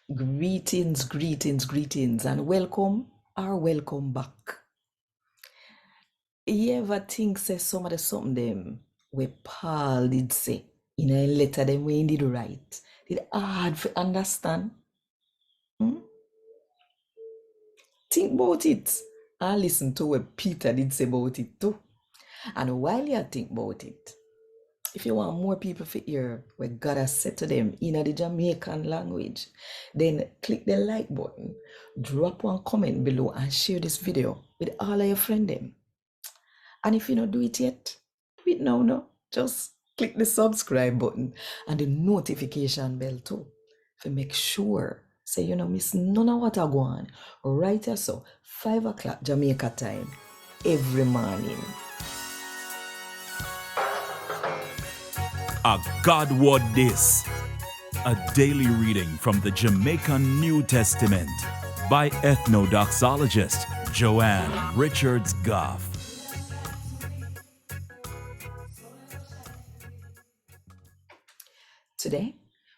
Greetings, greetings, greetings, and welcome or welcome back. You ever think say some of the something them where Paul did say in a letter them when he did write did hard to understand? Think about it and listen to what Peter did say about it too. And while you think about it, if you want more people to hear what God has said to them in the Jamaican language, then click the like button, drop one comment below, and share this video with all of your friends. And if you don't do it yet, do it now. No, just click the subscribe button and the notification bell too, to make sure say you don't miss none of what I go on right here. So 5 o'clock Jamaica time every morning. A God Word This, a daily reading from the Jamaican New Testament by Ethnodoxologist Joanne Richards Goffe. Today,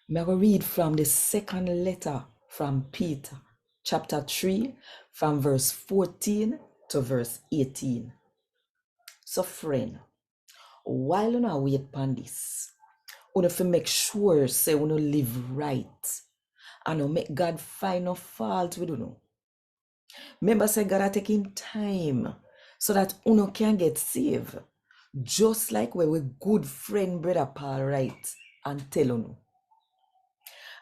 I'm going to read from the second letter from Peter, chapter 3, from verse 14 to verse 18. So, friend, while you wait upon this, you have to make sure say you live right and you make God find no fault with you. Remember, say God are taking time so that you can get saved, just like where we good friend brother Paul write and tell you.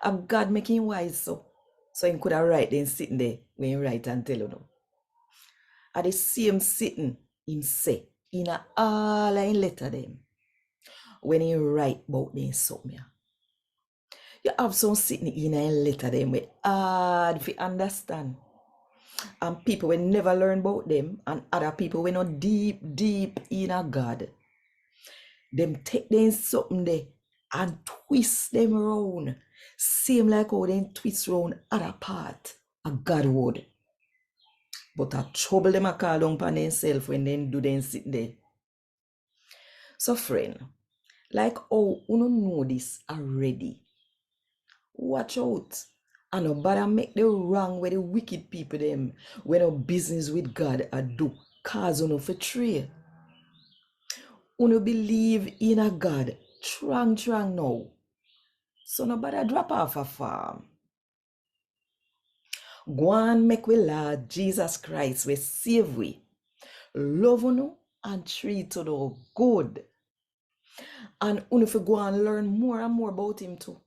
And God making wise so he could have write then sitting there when he write and tell you. At the same sitting him say in all in letter them when he write about them something. You have some sitting in a letter them with hard to understand. And people will never learn about them, and other people will not deep in a God. Them take them something there and twist them around. Same like how they twist around other part of God word. But a trouble them a call down upon themselves when they do them sit there. So friend, like how you know this already, watch out and no bother make the wrong with the wicked people them when no business with God a do cause you for trade. You believe in a God trang now. So no bother drop off a farm. Go and make we Lord Jesus Christ we save we. Love you and treat you good. And if you go and learn more and more about him too.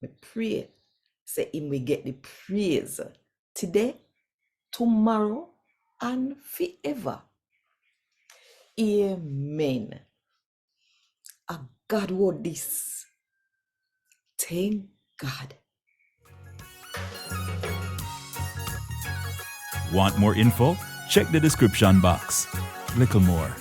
We pray, say him we get the praise today, tomorrow, and forever. Amen. A God word this. Thank God. Want more info? Check the description box. Little more.